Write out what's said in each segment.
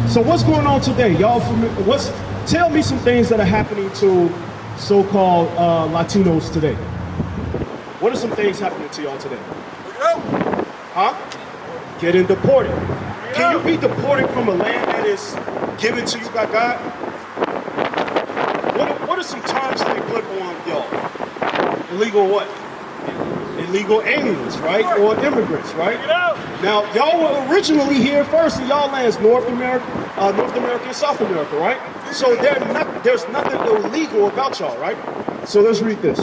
So what's going on today? Y'all, tell me some things that are happening to so-called Latinos today. What are some things happening to y'all today? Huh? Getting deported. Can you be deported from a land that is given to you by God? What are some terms they put on y'all? Illegal what? Illegal aliens, right? Or immigrants, right? Now, y'all were originally here first in y'all lands, North America and South America, right? So there's nothing illegal about y'all, right? So let's read this.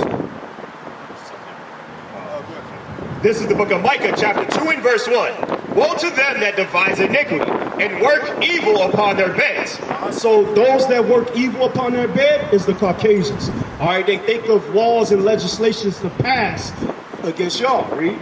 This is the book of Micah, chapter 2 and verse 1. Woe to them that devise iniquity and work evil upon their beds. So those that work evil upon their bed is the Caucasians. All right, they think of laws and legislations to pass against y'all. Read.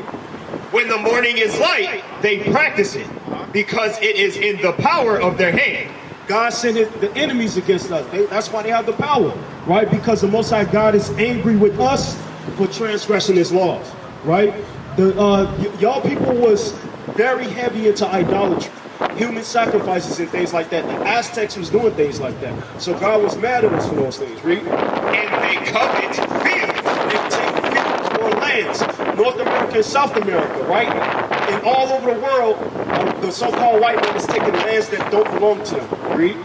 When the morning is light, they practice it, because it is in the power of their hand. God sent the enemies against us. That's why they have the power, right? Because the Most High God is angry with us for transgressing His laws, right? Y'all people was very heavy into idolatry, human sacrifices and things like that. The Aztecs was doing things like that. So God was mad at us for those things. Read. And they covet fields. They take fields or lands, North America and South America, right? And all over the world, the so-called white man is taking lands that don't belong to them. Read.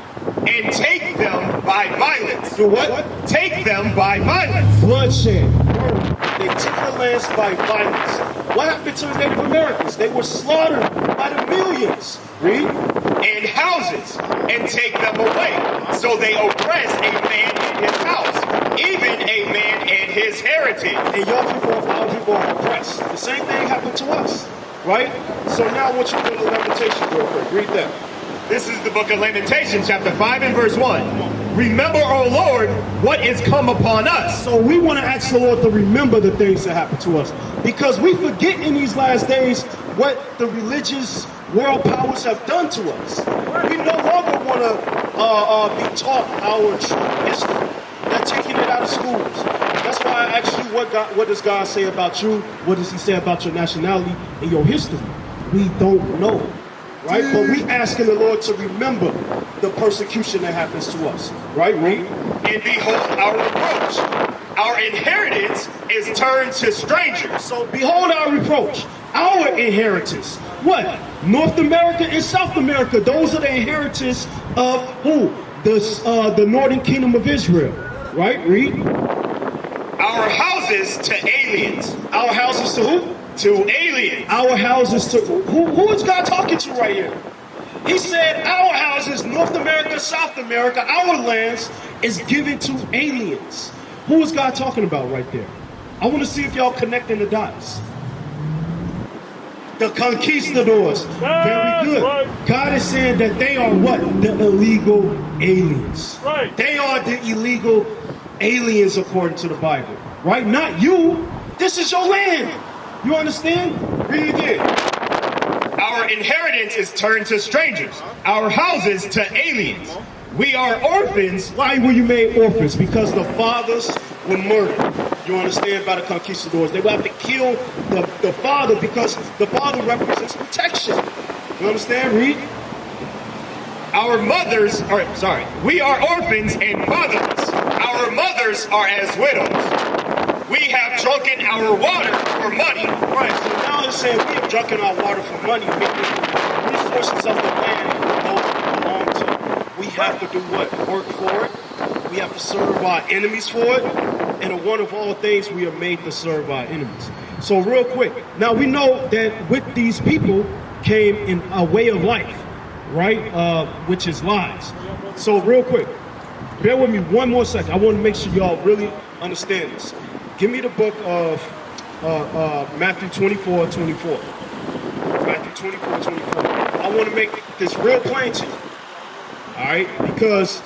And take them by violence. Do what? Take them by violence. Bloodshed. Murder. They took the lands by violence. What happened to the Native Americans? They were slaughtered by the millions. Read. And houses, and take them away. So they oppress a man in his house, even a man in his heritage. And our people are oppressed. The same thing happened to us, right? So now I want you to go to Lamentation real quick. Read that. This is the book of Lamentation, chapter 5 and verse 1. Remember, O Lord, what is come upon us. So we want to ask the Lord to remember the things that happened to us, because we forget in these last days what the religious world powers have done to us. We no longer want to be taught our true history. They're taking it out of schools. That's why I asked you, what does God say about you? What does He say about your nationality and your history? We don't know, right? But we asking the Lord to remember the persecution that happens to us, right? Read. And behold our reproach. Our inheritance is turned to strangers. So behold our reproach. Our inheritance. What? North America and South America. Those are the inheritance of who? The northern kingdom of Israel. Right? Read. Our houses to aliens. Our houses to who? To aliens. Our houses to who is God talking to right here? He said our houses, North America, South America, our lands is given to aliens. Who is God talking about right there? I want to see if y'all connecting the dots. The conquistadors. Very good. Right. God is saying that they are what? The illegal aliens. Right. They are the illegal aliens according to the Bible. Right? Not you. This is your land. You understand? Read again. Our inheritance is turned to strangers. Our houses to aliens. We are orphans. Why were you made orphans? Because the fathers were murdered. You understand? By the conquistadors. They would have to kill the father, because the father represents protection. You understand? Read. We are orphans and fatherless. Our mothers are as widows. We have drunken our water for money. Right, so now they're saying we have drunken our water for money, meaning the resources of the land don't belong to you. We have to do what? Work for it. We have to serve our enemies for it. And one of all things, we are made to serve our enemies. So real quick, now we know that with these people came in a way of life, right? Which is lies. So real quick, bear with me one more second. I want to make sure y'all really understand this. Give me the book of Matthew 24:24. Matthew 24:24. I want to make this real plain to you. All right? Because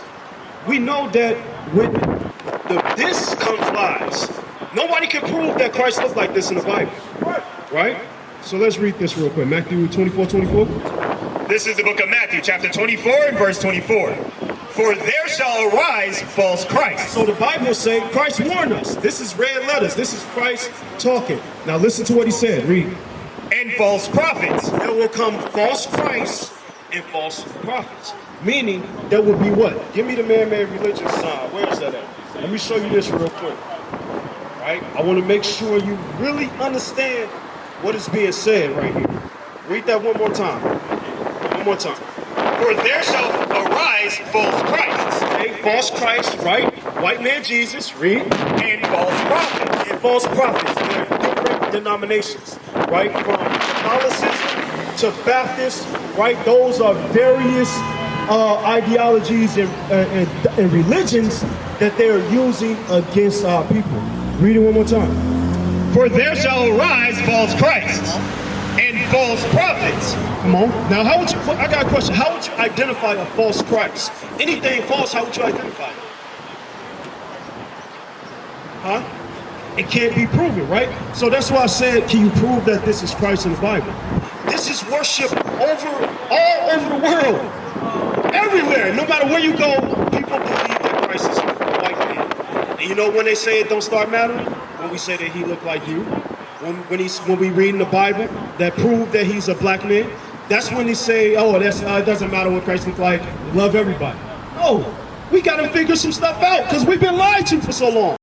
we know that with this comes lies. Nobody can prove that Christ looked like this in the Bible. Right? So let's read this real quick. Matthew 24:24. This is the book of Matthew, chapter 24 and verse 24. For there shall arise false Christ. So the Bible says, Christ warned us. This is red letters. This is Christ talking. Now listen to what he said. Read. And false prophets. There will come false Christs and false prophets. Meaning, there would be what? Give me the man-made religion sign. Where is that at? Let me show you this real quick. Right? I want to make sure you really understand what is being said right here. Read that one more time. One more time. For there shall arise false Christs. Okay, false Christ, right? White man Jesus, read. And false prophets. And false prophets. They're different denominations, right? From Catholicism to Baptist, right? Those are various ideologies and religions that they're using against our people. Read it one more time. For there shall arise false Christs and false prophets. Come on. Now, how would you? I got a question. How would you identify a false Christ? Anything false, how would you identify it? Huh? It can't be proven, right? So that's why I said, can you prove that this is Christ in the Bible? This is worship all over the world. Everywhere, no matter where you go, people believe that Christ is a white man. And you know when they say it don't start mattering? When we say that he looked like you. When we read in the Bible that prove that he's a black man, that's when they say, oh, it doesn't matter what Christ looked like, love everybody. No, we got to figure some stuff out because we've been lied to for so long.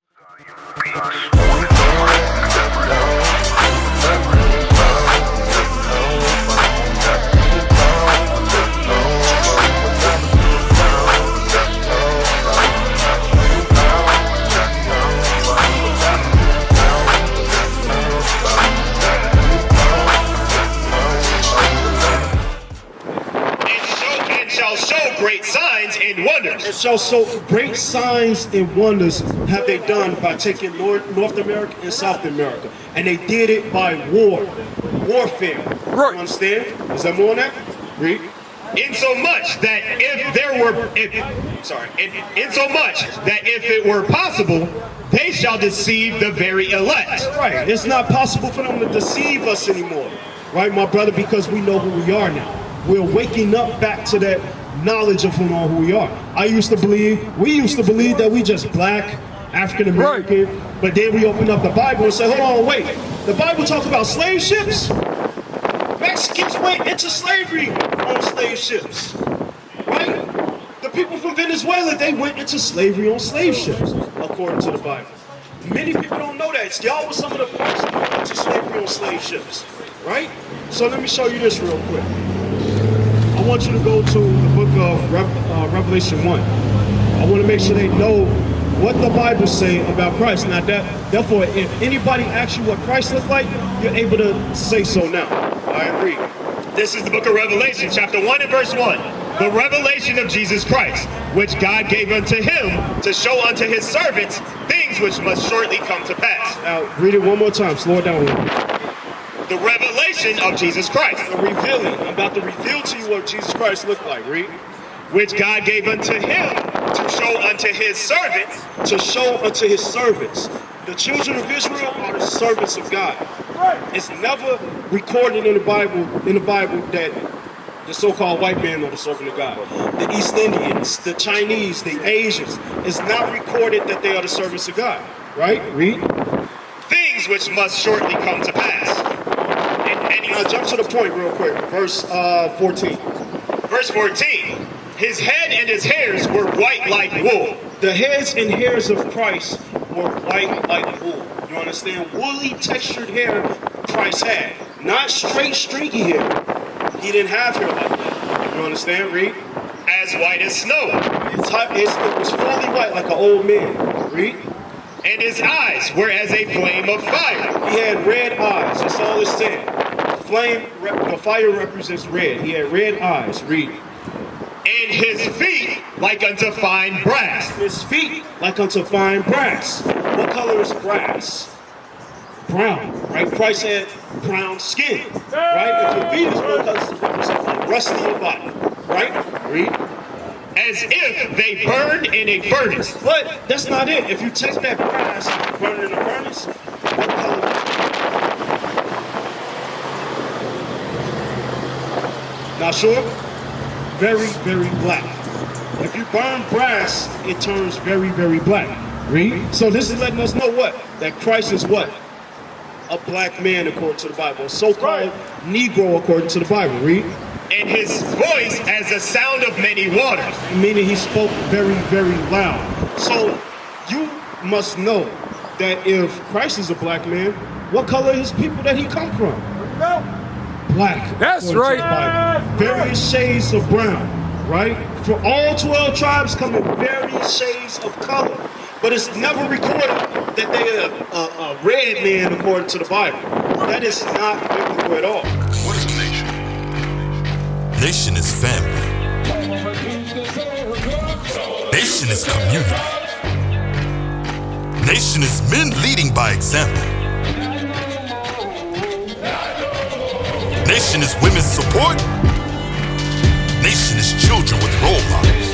Great signs and wonders. And so great signs and wonders have they done by taking North America and South America. And they did it by warfare. Right. You understand? Is there more on that? Read. Insomuch that if it were possible, they shall deceive the very elect. Right. It's not possible for them to deceive us anymore. Right, my brother, because we know who we are now. We're waking up back to that knowledge of who we are. We used to believe that we just black, African American, right. But then we opened up the Bible and said, hold on, wait. The Bible talks about slave ships? Mexicans went into slavery on slave ships, right? The people from Venezuela, they went into slavery on slave ships, according to the Bible. Many people don't know that. Y'all were some of the first to go into slavery on slave ships, right? So let me show you this real quick. I want you to go to the book of Revelation 1. I want to make sure they know what the Bible say about Christ. Now, therefore, if anybody asks you what Christ looked like, you're able to say so now. I agree. This is the book of Revelation, chapter 1 and verse 1. The revelation of Jesus Christ, which God gave unto him to show unto his servants things which must shortly come to pass. Now, read it one more time. Slow it down a little bit. The revelation of Jesus Christ. I'm about to reveal to you what Jesus Christ looked like. Read. Which God gave unto him to show unto his servants. To show unto his servants. The children of Israel are the servants of God. It's never recorded in the Bible that the so-called white man are the servant of God. The East Indians, the Chinese, the Asians, it's not recorded that they are the servants of God. Right? Read. Things which must shortly come to pass. And jump to the point real quick. Verse 14. Verse 14. His head and his hairs were white like wool. The heads and hairs of Christ were white like wool. You understand? Woolly textured hair Christ had. Not straight streaky hair. He didn't have hair like that. You understand? Read. As white as snow. It was fully white like an old man. Read. And his eyes were as a flame of fire. He had red eyes. That's all it's saying. The fire represents red. He had red eyes. Read. And his feet like unto fine brass. His feet like unto fine brass. What color is brass? Brown, right? Christ had brown skin, right? If your feet is brown, that's like rust in your body, right? Read. As if they burned in a furnace. But that's not it. If you take that brass and burn it in a furnace, what color? Not sure? Very, very black. If you burn brass, it turns very, very black. Read. So this is letting us know what? That Christ is what? A black man according to the Bible. A so-called Negro according to the Bible. Read. and his voice as the sound of many waters. Meaning he spoke very, very loud. So you must know that if Christ is a black man, what color is people that he come from? Black. That's according to right. the Bible. Various shades of brown, right? For all 12 tribes come in various shades of color. But it's never recorded that they are a red man according to the Bible. That is not biblical at all. What is a nation? Nation is family. Nation is community. Nation is men leading by example. Nation is women's support. Nation is children with role models.